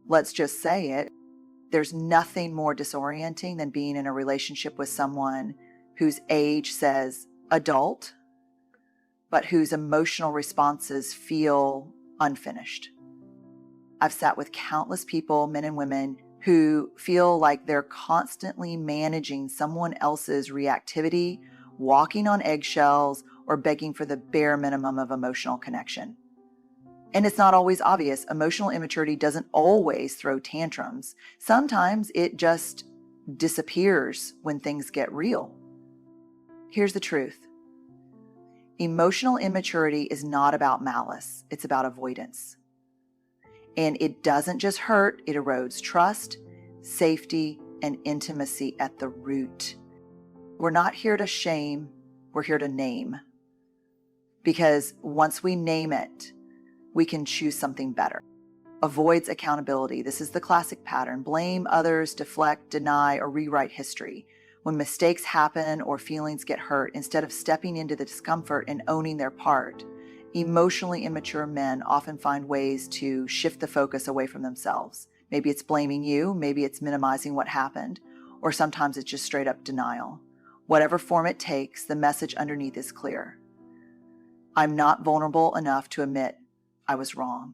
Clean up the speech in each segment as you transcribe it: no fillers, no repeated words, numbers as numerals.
Let's just say it. There's nothing more disorienting than being in a relationship with someone whose age says adult, but whose emotional responses feel unfinished. I've sat with countless people, men and women, who feel like they're constantly managing someone else's reactivity, walking on eggshells, or begging for the bare minimum of emotional connection. And it's not always obvious. Emotional immaturity doesn't always throw tantrums. Sometimes it just disappears when things get real. Here's the truth. Emotional immaturity is not about malice. It's about avoidance. And it doesn't just hurt, it erodes trust, safety, and intimacy at the root. We're not here to shame, we're here to name. Because once we name it, we can choose something better. Avoids accountability. This is the classic pattern. Blame others, deflect, deny, or rewrite history. When mistakes happen or feelings get hurt, instead of stepping into the discomfort and owning their part, emotionally immature men often find ways to shift the focus away from themselves. Maybe it's blaming you, maybe it's minimizing what happened, or sometimes it's just straight up denial. Whatever form it takes, the message underneath is clear. I'm not vulnerable enough to admit I was wrong.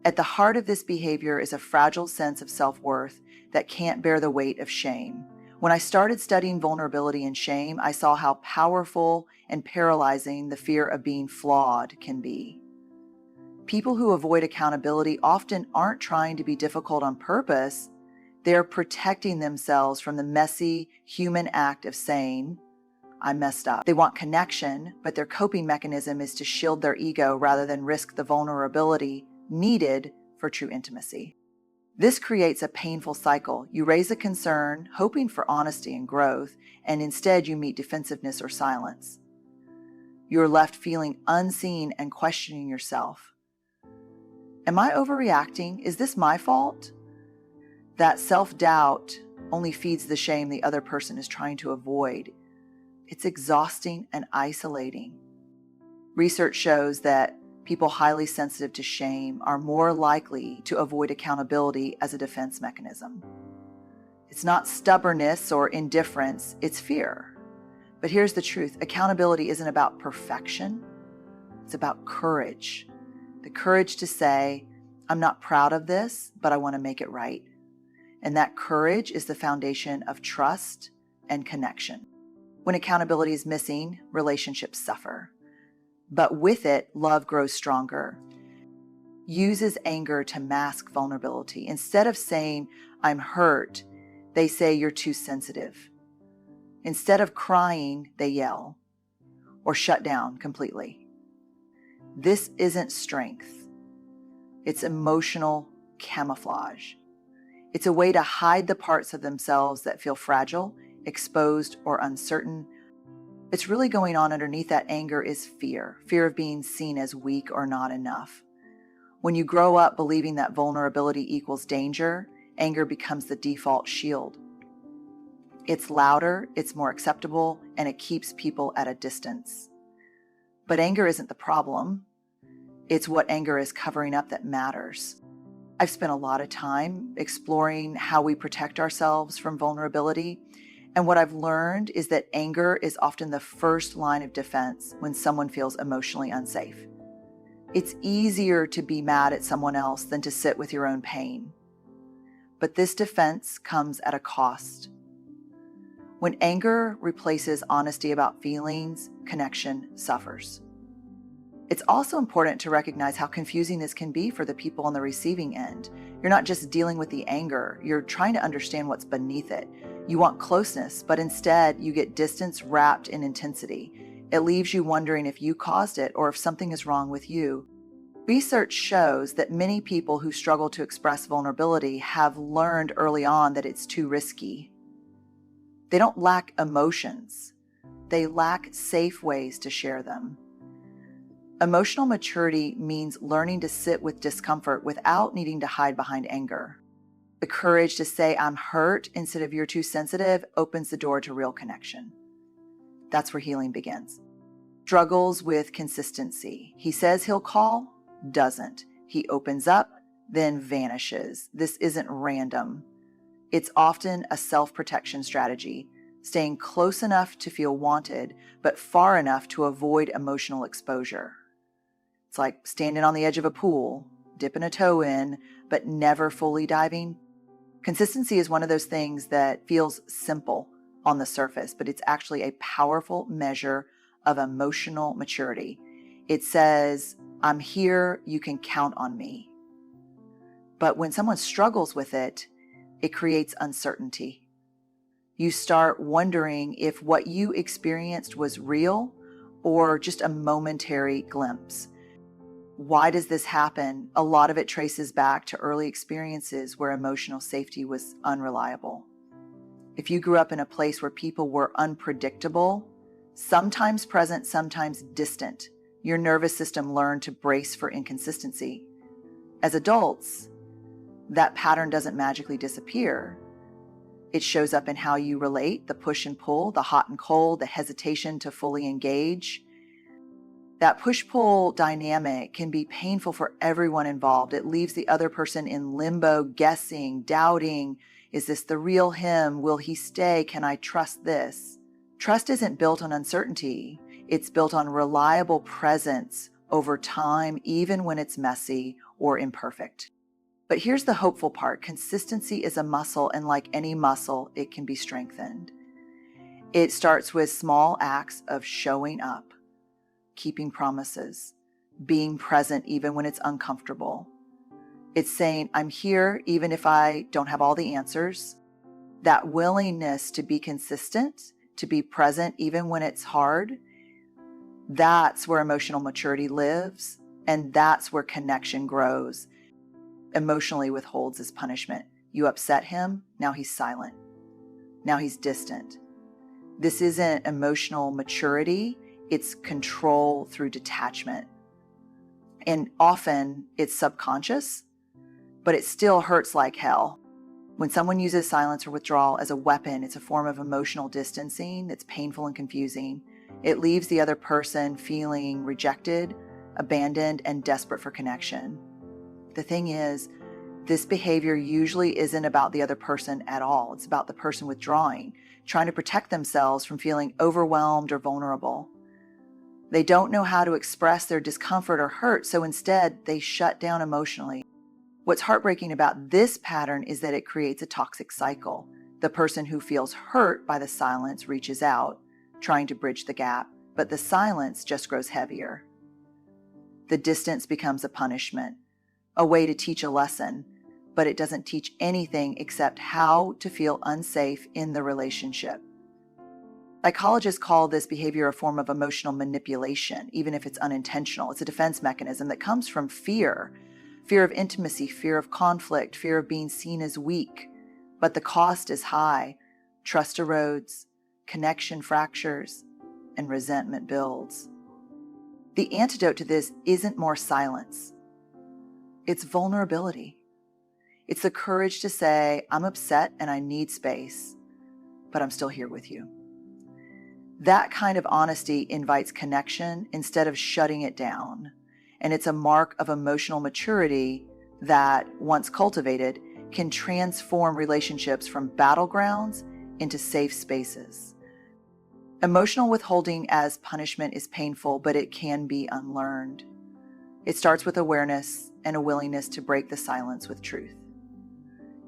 At the heart of this behavior is a fragile sense of self-worth that can't bear the weight of shame. When I started studying vulnerability and shame, I saw how powerful and paralyzing the fear of being flawed can be. People who avoid accountability often aren't trying to be difficult on purpose. They're protecting themselves from the messy human act of saying, I messed up. They want connection, but their coping mechanism is to shield their ego rather than risk the vulnerability needed for true intimacy. This creates a painful cycle. You raise a concern, hoping for honesty and growth, and instead you meet defensiveness or silence. You're left feeling unseen and questioning yourself. Am I overreacting? Is this my fault? That self-doubt only feeds the shame the other person is trying to avoid. It's exhausting and isolating. Research shows that people highly sensitive to shame are more likely to avoid accountability as a defense mechanism. It's not stubbornness or indifference, it's fear. But here's the truth. Accountability isn't about perfection. It's about courage. The courage to say, I'm not proud of this, but I want to make it right. And that courage is the foundation of trust and connection. When accountability is missing, relationships suffer. But with it, love grows stronger. Uses anger to mask vulnerability. Instead of saying, I'm hurt, they say you're too sensitive. Instead of crying, they yell or shut down completely. This isn't strength. It's emotional camouflage. It's a way to hide the parts of themselves that feel fragile, exposed, or uncertain. It's really going on underneath that anger is fear of being seen as weak or not enough. When you grow up believing that vulnerability equals danger, anger becomes the default shield. It's louder, it's more acceptable, and it keeps people at a distance. But anger isn't the problem. It's what anger is covering up that matters. I've spent a lot of time exploring how we protect ourselves from vulnerability. And what I've learned is that anger is often the first line of defense when someone feels emotionally unsafe. It's easier to be mad at someone else than to sit with your own pain. But this defense comes at a cost. When anger replaces honesty about feelings, connection suffers. It's also important to recognize how confusing this can be for the people on the receiving end. You're not just dealing with the anger, you're trying to understand what's beneath it. You want closeness, but instead you get distance wrapped in intensity. It leaves you wondering if you caused it or if something is wrong with you. Research shows that many people who struggle to express vulnerability have learned early on that it's too risky. They don't lack emotions. They lack safe ways to share them. Emotional maturity means learning to sit with discomfort without needing to hide behind anger. The courage to say, I'm hurt, instead of you're too sensitive, opens the door to real connection. That's where healing begins. Struggles with consistency. He says he'll call, doesn't. He opens up, then vanishes. This isn't random. It's often a self-protection strategy, staying close enough to feel wanted, but far enough to avoid emotional exposure. It's like standing on the edge of a pool, dipping a toe in, but never fully diving. Consistency is one of those things that feels simple on the surface, but it's actually a powerful measure of emotional maturity. It says, I'm here, you can count on me. But when someone struggles with it, it creates uncertainty. You start wondering if what you experienced was real or just a momentary glimpse. Why does this happen? A lot of it traces back to early experiences where emotional safety was unreliable. If you grew up in a place where people were unpredictable, sometimes present, sometimes distant, your nervous system learned to brace for inconsistency. As adults, that pattern doesn't magically disappear. It shows up in how you relate, the push and pull, the hot and cold, the hesitation to fully engage. That push-pull dynamic can be painful for everyone involved. It leaves the other person in limbo, guessing, doubting, is this the real him? Will he stay? Can I trust this? Trust isn't built on uncertainty. It's built on reliable presence over time, even when it's messy or imperfect. But here's the hopeful part. Consistency is a muscle, and like any muscle, it can be strengthened. It starts with small acts of showing up, keeping promises, being present even when it's uncomfortable. It's saying, I'm here even if I don't have all the answers. That willingness to be consistent, to be present even when it's hard, that's where emotional maturity lives, and that's where connection grows. Emotionally withholds his punishment. You upset him, now he's silent. Now he's distant. This isn't emotional maturity, it's control through detachment. And often it's subconscious, but it still hurts like hell. When someone uses silence or withdrawal as a weapon, it's a form of emotional distancing that's painful and confusing. It leaves the other person feeling rejected, abandoned, and desperate for connection. The thing is, this behavior usually isn't about the other person at all. It's about the person withdrawing, trying to protect themselves from feeling overwhelmed or vulnerable. They don't know how to express their discomfort or hurt, so instead they shut down emotionally. What's heartbreaking about this pattern is that it creates a toxic cycle. The person who feels hurt by the silence reaches out, trying to bridge the gap, but the silence just grows heavier. The distance becomes a punishment, a way to teach a lesson, but it doesn't teach anything except how to feel unsafe in the relationship. Psychologists call this behavior a form of emotional manipulation, even if it's unintentional. It's a defense mechanism that comes from fear of intimacy, fear of conflict, fear of being seen as weak. But the cost is high. Trust erodes, connection fractures, and resentment builds. The antidote to this isn't more silence. It's vulnerability. It's the courage to say, I'm upset and I need space, but I'm still here with you. That kind of honesty invites connection instead of shutting it down. And it's a mark of emotional maturity that, once cultivated, can transform relationships from battlegrounds into safe spaces. Emotional withholding as punishment is painful, but it can be unlearned. It starts with awareness and a willingness to break the silence with truth.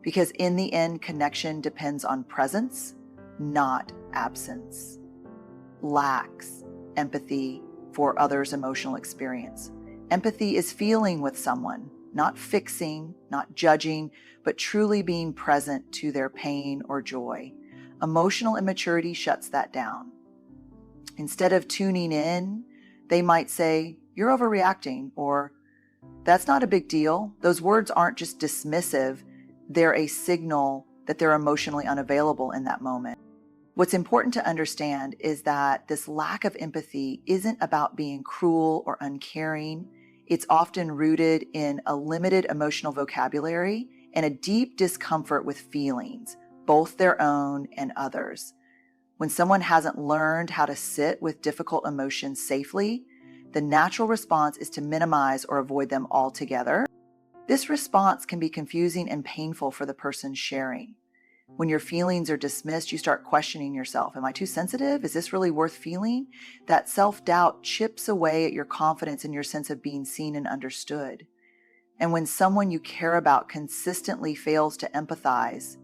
Because in the end, connection depends on presence, not absence. Lacks empathy for others' emotional experience. Empathy is feeling with someone, not fixing, not judging, but truly being present to their pain or joy. Emotional immaturity shuts that down. Instead of tuning in, they might say, you're overreacting, or that's not a big deal. Those words aren't just dismissive, they're a signal that they're emotionally unavailable in that moment. What's important to understand is that this lack of empathy isn't about being cruel or uncaring. It's often rooted in a limited emotional vocabulary and a deep discomfort with feelings, both their own and others. When someone hasn't learned how to sit with difficult emotions safely, the natural response is to minimize or avoid them altogether. This response can be confusing and painful for the person sharing. When your feelings are dismissed, you start questioning yourself. Am I too sensitive? Is this really worth feeling? That self-doubt chips away at your confidence and your sense of being seen and understood. And when someone you care about consistently fails to empathize,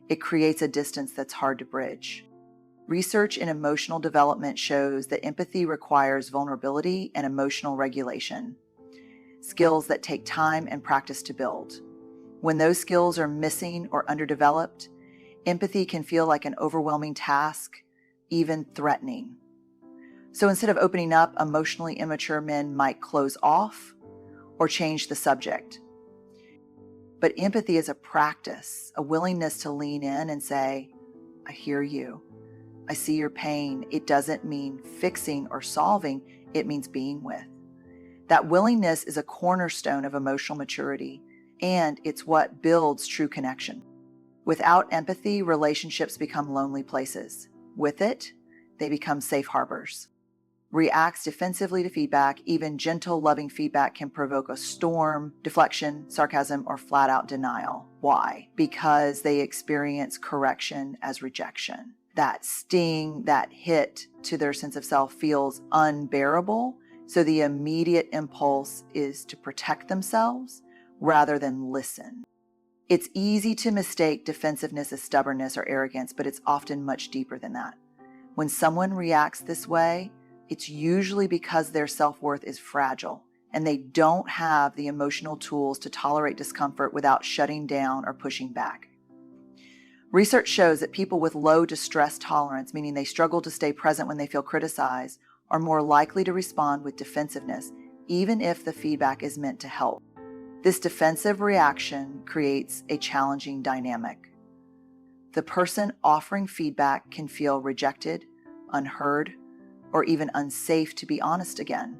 it creates a distance that's hard to bridge. Research in emotional development shows that empathy requires vulnerability and emotional regulation, skills that take time and practice to build. When those skills are missing or underdeveloped, empathy can feel like an overwhelming task, even threatening. So instead of opening up, emotionally immature men might close off or change the subject. But empathy is a practice, a willingness to lean in and say, I hear you. I see your pain. It doesn't mean fixing or solving. It means being with. That willingness is a cornerstone of emotional maturity, and it's what builds true connection. Without empathy, relationships become lonely places. With it, they become safe harbors. Reacts defensively to feedback, even gentle, loving feedback can provoke a storm, deflection, sarcasm, or flat-out denial. Why? Because they experience correction as rejection. That sting, that hit to their sense of self feels unbearable, so the immediate impulse is to protect themselves rather than listen. It's easy to mistake defensiveness as stubbornness or arrogance, but it's often much deeper than that. When someone reacts this way, it's usually because their self-worth is fragile and they don't have the emotional tools to tolerate discomfort without shutting down or pushing back. Research shows that people with low distress tolerance, meaning they struggle to stay present when they feel criticized, are more likely to respond with defensiveness, even if the feedback is meant to help. This defensive reaction creates a challenging dynamic. The person offering feedback can feel rejected, unheard, or even unsafe to be honest again.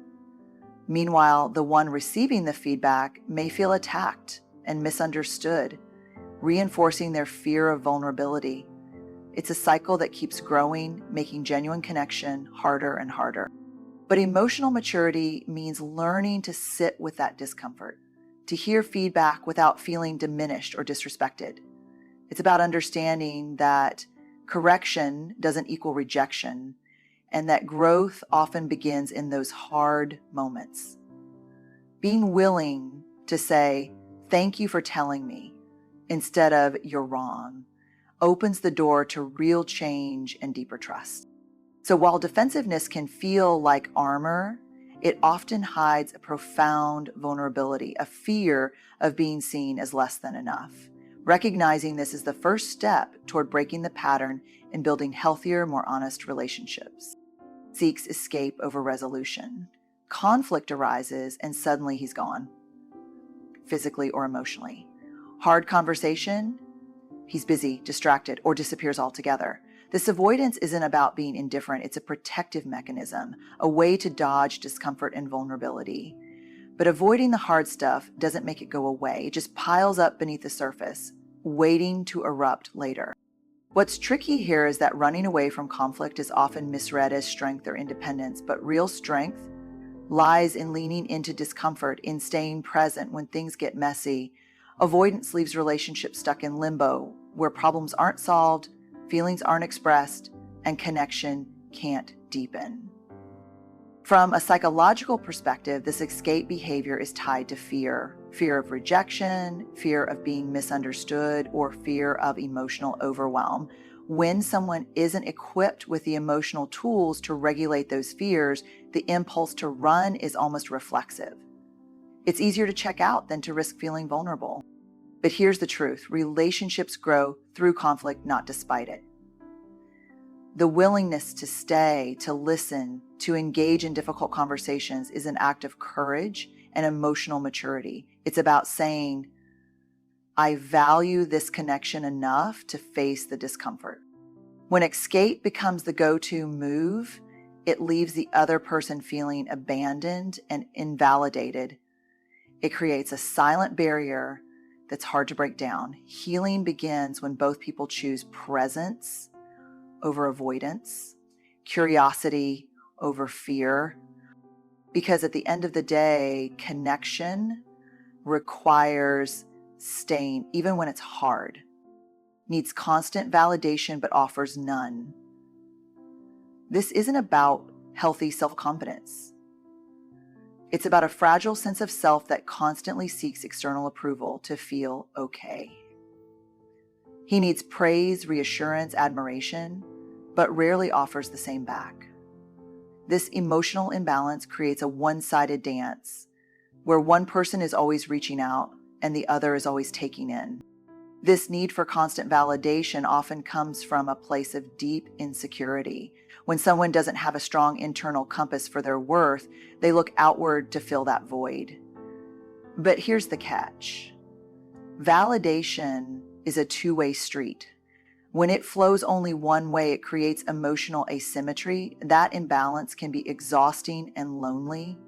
Meanwhile, the one receiving the feedback may feel attacked and misunderstood, reinforcing their fear of vulnerability. It's a cycle that keeps growing, making genuine connection harder and harder. But emotional maturity means learning to sit with that discomfort, to hear feedback without feeling diminished or disrespected. It's about understanding that correction doesn't equal rejection, and that growth often begins in those hard moments. Being willing to say, thank you for telling me, instead of you're wrong, opens the door to real change and deeper trust. So while defensiveness can feel like armor, it often hides a profound vulnerability, a fear of being seen as less than enough. Recognizing this is the first step toward breaking the pattern and building healthier, more honest relationships. Seeks escape over resolution. Conflict arises and suddenly he's gone, physically or emotionally. Hard conversation, he's busy, distracted, or disappears altogether. This avoidance isn't about being indifferent. It's a protective mechanism, a way to dodge discomfort and vulnerability. But avoiding the hard stuff doesn't make it go away. It just piles up beneath the surface, waiting to erupt later. What's tricky here is that running away from conflict is often misread as strength or independence, but real strength lies in leaning into discomfort, in staying present when things get messy. Avoidance leaves relationships stuck in limbo, where problems aren't solved, feelings aren't expressed, and connection can't deepen. From a psychological perspective, this escape behavior is tied to fear. Fear of rejection, fear of being misunderstood, or fear of emotional overwhelm. When someone isn't equipped with the emotional tools to regulate those fears, the impulse to run is almost reflexive. It's easier to check out than to risk feeling vulnerable. But here's the truth: relationships grow through conflict, not despite it. The willingness to stay, to listen, to engage in difficult conversations is an act of courage and emotional maturity. It's about saying, I value this connection enough to face the discomfort. When escape becomes the go-to move, it leaves the other person feeling abandoned and invalidated. It creates a silent barrier that's hard to break down. Healing begins when both people choose presence over avoidance, curiosity over fear, because at the end of the day, connection requires staying even when it's hard, needs constant validation but offers none. This isn't about healthy self-confidence. It's about a fragile sense of self that constantly seeks external approval to feel okay. He needs praise, reassurance, admiration, but rarely offers the same back. This emotional imbalance creates a one-sided dance where one person is always reaching out and the other is always taking in. This need for constant validation often comes from a place of deep insecurity. When someone doesn't have a strong internal compass for their worth, they look outward to fill that void. But here's the catch. Validation is a two-way street. When it flows only one way, it creates emotional asymmetry. That imbalance can be exhausting and lonely.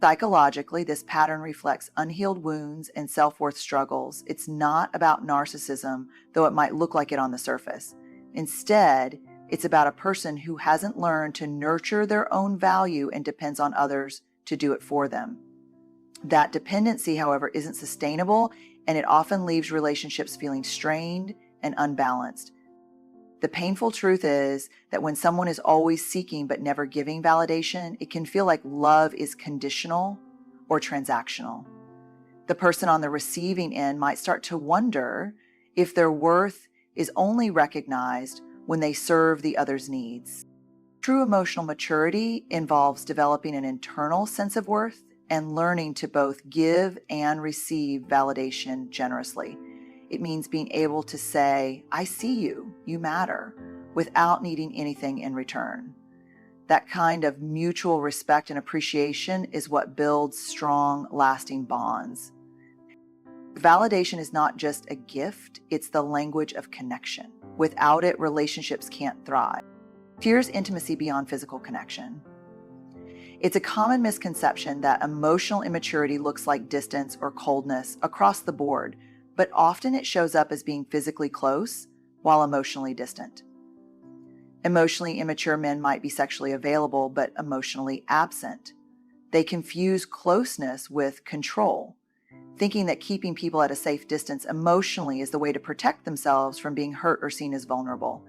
Psychologically, this pattern reflects unhealed wounds and self-worth struggles. It's not about narcissism, though it might look like it on the surface. Instead, it's about a person who hasn't learned to nurture their own value and depends on others to do it for them. That dependency, however, isn't sustainable, and it often leaves relationships feeling strained and unbalanced. The painful truth is that when someone is always seeking but never giving validation, it can feel like love is conditional or transactional. The person on the receiving end might start to wonder if their worth is only recognized when they serve the other's needs. True emotional maturity involves developing an internal sense of worth and learning to both give and receive validation generously. It means being able to say, I see you, you matter, without needing anything in return. That kind of mutual respect and appreciation is what builds strong, lasting bonds. Validation is not just a gift, it's the language of connection. Without it, relationships can't thrive. Here's intimacy beyond physical connection. It's a common misconception that emotional immaturity looks like distance or coldness across the board, but often it shows up as being physically close while emotionally distant. Emotionally immature men might be sexually available but emotionally absent. They confuse closeness with control, thinking that keeping people at a safe distance emotionally is the way to protect themselves from being hurt or seen as vulnerable.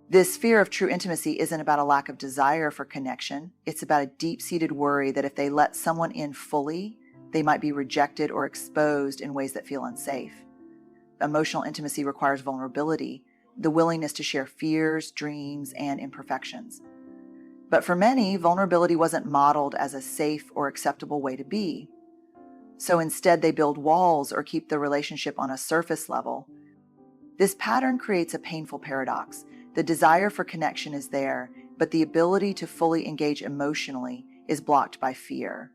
This fear of true intimacy isn't about a lack of desire for connection. It's about a deep-seated worry that if they let someone in fully, they might be rejected or exposed in ways that feel unsafe. Emotional intimacy requires vulnerability, the willingness to share fears, dreams, and imperfections. But for many, vulnerability wasn't modeled as a safe or acceptable way to be. So instead, they build walls or keep the relationship on a surface level. This pattern creates a painful paradox. The desire for connection is there, but the ability to fully engage emotionally is blocked by fear.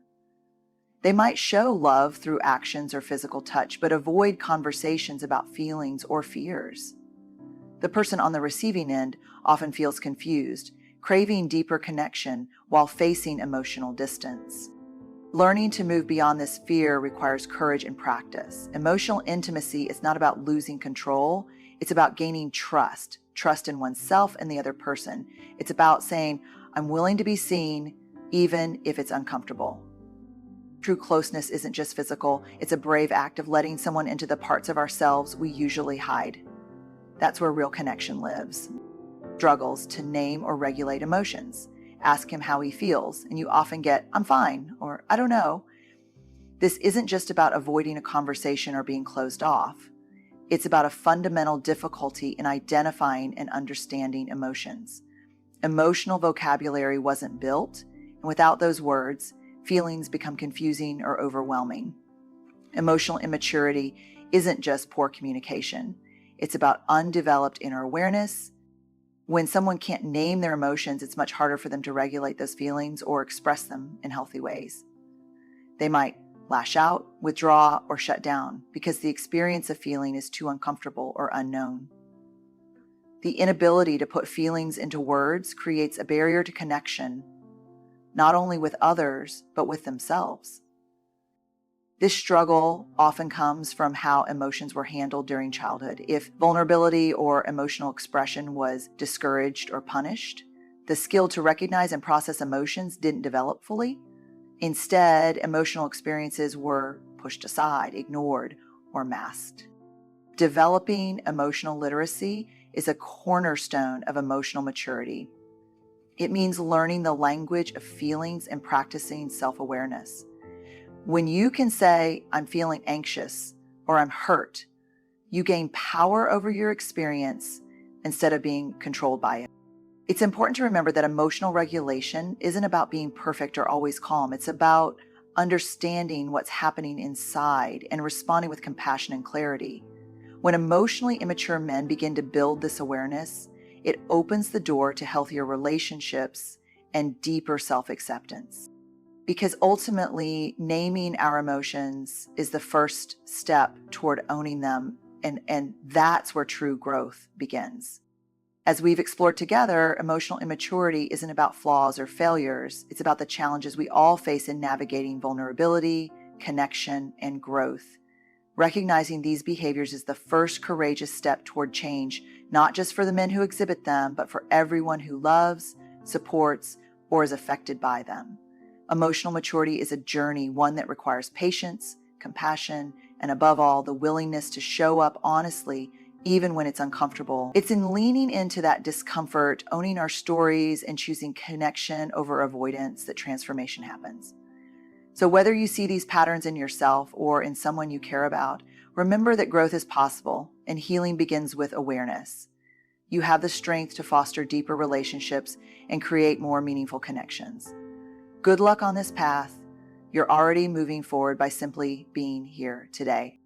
They might show love through actions or physical touch, but avoid conversations about feelings or fears. The person on the receiving end often feels confused, craving deeper connection while facing emotional distance. Learning to move beyond this fear requires courage and practice. Emotional intimacy is not about losing control. It's about gaining trust in oneself and the other person. It's about saying, I'm willing to be seen, even if it's uncomfortable. True closeness isn't just physical. It's a brave act of letting someone into the parts of ourselves we usually hide. That's where real connection lives. Struggles to name or regulate emotions. Ask him how he feels, and you often get, I'm fine, or I don't know. This isn't just about avoiding a conversation or being closed off. It's about a fundamental difficulty in identifying and understanding emotions. Emotional vocabulary wasn't built, and without those words, feelings become confusing or overwhelming. Emotional immaturity isn't just poor communication. It's about undeveloped inner awareness. When someone can't name their emotions, it's much harder for them to regulate those feelings or express them in healthy ways. They might lash out, withdraw, or shut down because the experience of feeling is too uncomfortable or unknown. The inability to put feelings into words creates a barrier to connection, not only with others, but with themselves. This struggle often comes from how emotions were handled during childhood. If vulnerability or emotional expression was discouraged or punished, the skill to recognize and process emotions didn't develop fully. Instead, emotional experiences were pushed aside, ignored, or masked. Developing emotional literacy is a cornerstone of emotional maturity. It means learning the language of feelings and practicing self-awareness. When you can say, I'm feeling anxious or I'm hurt, you gain power over your experience instead of being controlled by it. It's important to remember that emotional regulation isn't about being perfect or always calm. It's about understanding what's happening inside and responding with compassion and clarity. When emotionally immature men begin to build this awareness, it opens the door to healthier relationships and deeper self-acceptance. Because ultimately, naming our emotions is the first step toward owning them, and that's where true growth begins. As we've explored together, emotional immaturity isn't about flaws or failures. It's about the challenges we all face in navigating vulnerability, connection, and growth. Recognizing these behaviors is the first courageous step toward change, not just for the men who exhibit them, but for everyone who loves, supports, or is affected by them. Emotional maturity is a journey, one that requires patience, compassion, and above all, the willingness to show up honestly, even when it's uncomfortable. It's in leaning into that discomfort, owning our stories, and choosing connection over avoidance that transformation happens. So whether you see these patterns in yourself or in someone you care about, remember that growth is possible and healing begins with awareness. You have the strength to foster deeper relationships and create more meaningful connections. Good luck on this path. You're already moving forward by simply being here today.